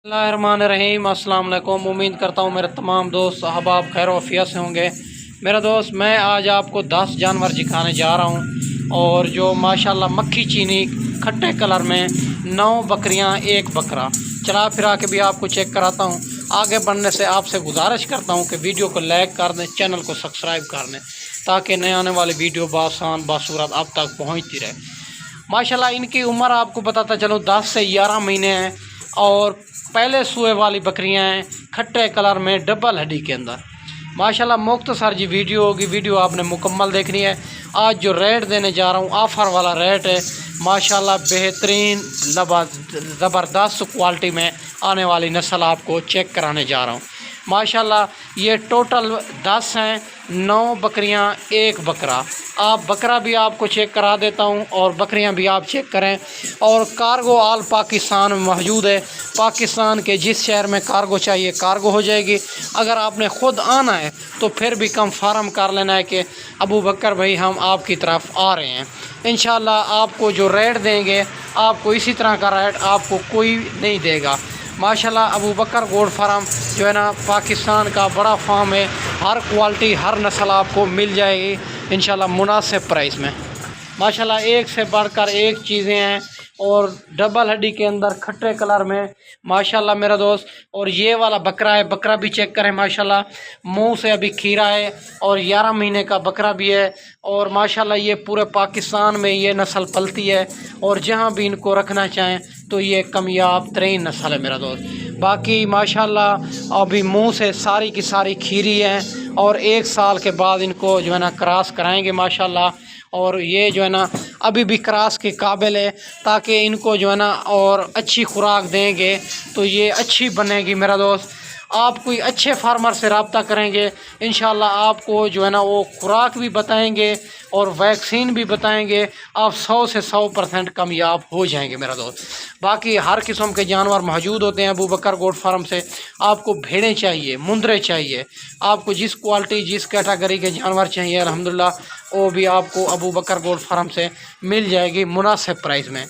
बिस्मिल्लाहिर्रहमानिर्रहीम। अस्सलाम वालेकुम। उम्मीद करता हूँ मेरे तमाम दोस्त अहबाब खैर वफ़ियत से होंगे। मेरा दोस्त, मैं आज आपको 10 जानवर दिखाने जा रहा हूँ और जो माशाल्लाह मक्खी चीनी खट्टे कलर में 9 बकरियाँ 1 बकरा चला फिरा के भी आपको चेक कराता हूँ। आगे बढ़ने से आपसे गुजारिश करता हूँ कि वीडियो को लाइक कर दें, चैनल को सब्सक्राइब कर दें ताकि नए आने वाली वीडियो बासान बासूरत आप तक पहुँचती रहे। माशाल्लाह इनकी उम्र आपको बताता चलूँ 10 से 11 महीने हैं और पहले सूए वाली बकरियां हैं, खट्टे कलर में डबल हड्डी के अंदर। माशाल्लाह मुख्तसर जी वीडियो होगी, वीडियो आपने मुकम्मल देखनी है। आज जो रेट देने जा रहा हूँ ऑफ़र वाला रेट है। माशाल्लाह बेहतरीन ज़बरदस्त क्वालिटी में आने वाली नस्ल आपको चेक कराने जा रहा हूँ। माशाल्लाह ये टोटल 10 हैं, 9 बकरियां 1 बकरा। आप बकरा भी आपको चेक करा देता हूं और बकरियां भी आप चेक करें। और कार्गो आल पाकिस्तान में मौजूद है। पाकिस्तान के जिस शहर में कार्गो चाहिए कार्गो हो जाएगी। अगर आपने ख़ुद आना है तो फिर भी कंफर्म कर लेना है कि अबू बकर भाई हम आपकी तरफ आ रहे हैं। इंशाल्लाह आपको जो रेट देंगे आपको इसी तरह का रेट आपको कोई नहीं देगा। माशाल्लाह अबू बकर गोट फार्म जो है ना पाकिस्तान का बड़ा फार्म है। हर क्वालिटी हर नस्ल आपको मिल जाएगी इंशाल्लाह मुनासिब प्राइस में। माशाल्लाह एक से बढ़कर एक चीज़ें हैं और डबल हड्डी के अंदर खट्टे कलर में माशाल्लाह मेरा दोस्त। और ये वाला बकरा है, बकरा भी चेक करें माशाल्लाह, मुंह से अभी खीरा है और 11 महीने का बकरा भी है। और माशाल्लाह ये पूरे पाकिस्तान में ये नस्ल पलती है और जहाँ भी इनको रखना चाहें तो ये कामयाब तरीन नस्ल है मेरा दोस्त। बाकी माशाल्लाह अभी मुंह से सारी की सारी खीरी है और 1 साल के बाद इनको जो है ना क्रॉस कराएंगे माशाल्लाह। और ये जो है ना अभी भी क्रॉस के काबिल है ताकि इनको जो है ना और अच्छी खुराक देंगे तो ये अच्छी बनेगी मेरा दोस्त। आप कोई अच्छे फार्मर से रब्ता करेंगे इंशाल्लाह आपको जो है ना वो खुराक भी बताएंगे और वैक्सीन भी बताएंगे। आप 100 से 100% कामयाब हो जाएंगे मेरा दोस्त। बाकी हर किस्म के जानवर मौजूद होते हैं अबू बकर गोट फार्म से। आपको भेड़ें चाहिए, मुंदरे चाहिए, आपको जिस क्वालिटी जिस कैटेगरी के जानवर चाहिए अल्हम्दुलिल्लाह वो भी आपको अबू बकर गोट फार्म से मिल जाएगी मुनासिब प्राइस में।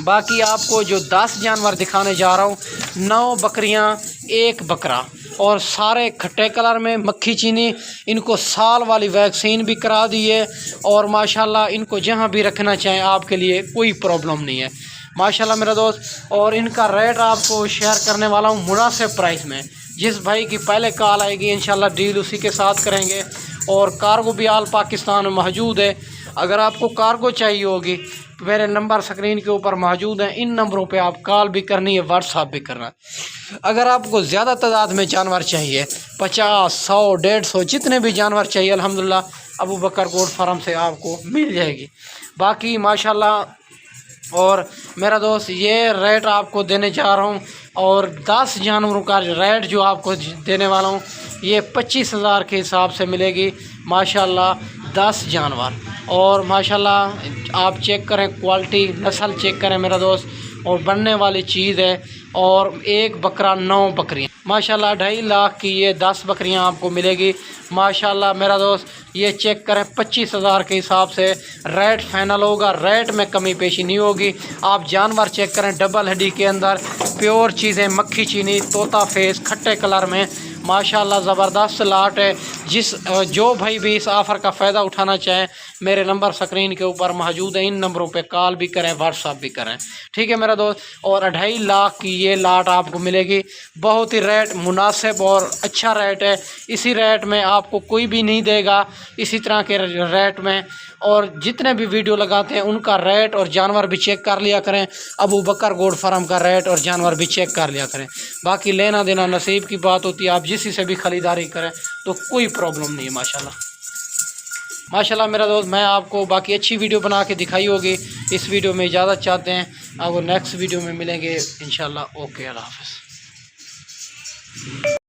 बाकी आपको जो 10 जानवर दिखाने जा रहा हूँ, 9 बकरियाँ 1 बकरा और सारे खट्टे कलर में मक्खी चीनी। इनको साल वाली वैक्सीन भी करा दी है और माशाल्लाह इनको जहाँ भी रखना चाहें आपके लिए कोई प्रॉब्लम नहीं है माशाल्लाह मेरा दोस्त। और इनका रेट आपको शेयर करने वाला हूँ मुनासिब प्राइस में। जिस भाई की पहले कॉल आएगी इंशाल्लाह डील उसी के साथ करेंगे। और कार्गो भी आल पाकिस्तान में मौजूद है। अगर आपको कार्गो चाहिए होगी मेरे नंबर स्क्रीन के ऊपर मौजूद हैं, इन नंबरों पे आप कॉल भी करनी है, व्हाट्सअप भी करना है। अगर आपको ज़्यादा तादाद में जानवर चाहिए 50, 100, 150 जितने भी जानवर चाहिए अल्हम्दुलिल्लाह अबू बकर गोट फार्म से आपको मिल जाएगी। बाकी माशाल्लाह और मेरा दोस्त ये रेट आपको देने जा रहा हूँ और 10 जानवरों का रेट जो आपको देने वाला हूँ ये 25,000 के हिसाब से मिलेगी माशाल्लाह 10 जानवर। और माशाल्लाह आप चेक करें क्वालिटी नस्ल चेक करें मेरा दोस्त और बनने वाली चीज़ है। और 1 बकरा 9 बकरियाँ माशाल्लाह 2.5 लाख की ये 10 बकरियाँ आपको मिलेगी माशाल्लाह मेरा दोस्त। ये चेक करें 25,000 के हिसाब से रेट फाइनल होगा, रेट में कमी पेशी नहीं होगी। आप जानवर चेक करें डबल हड्डी के अंदर प्योर चीज़ें, मक्खी चीनी, तोता फेस, खट्टे कलर में माशाल्लाह ज़बरदस्त लाट है। जो भाई भी इस ऑफ़र का फ़ायदा उठाना चाहें मेरे नंबर स्क्रीन के ऊपर मौजूद है, इन नंबरों पे कॉल भी करें, व्हाट्सअप भी करें, ठीक है मेरा दोस्त। और 2.5 लाख की ये लाट आपको मिलेगी। बहुत ही रेट मुनासिब और अच्छा रेट है। इसी रेट में आपको कोई भी नहीं देगा, इसी तरह के रेट में। और जितने भी वीडियो लगाते हैं उनका रेट और जानवर भी चेक कर लिया करें। अबू बकर गोट फार्म का रेट और जानवर भी चेक कर लिया करें। बाकी लेना देना नसीब की बात होती है, आप जिसी से भी ख़रीदारी करें तो कोई प्रॉब्लम नहीं है माशाल्लाह। माशाल्लाह मेरा दोस्त, मैं आपको बाकी अच्छी वीडियो बना के दिखाई होगी। इस वीडियो में इजाज़त चाहते हैं, आपको नेक्स्ट वीडियो में मिलेंगे इंशाल्लाह। ओके, अल्लाह हाफ़िज़।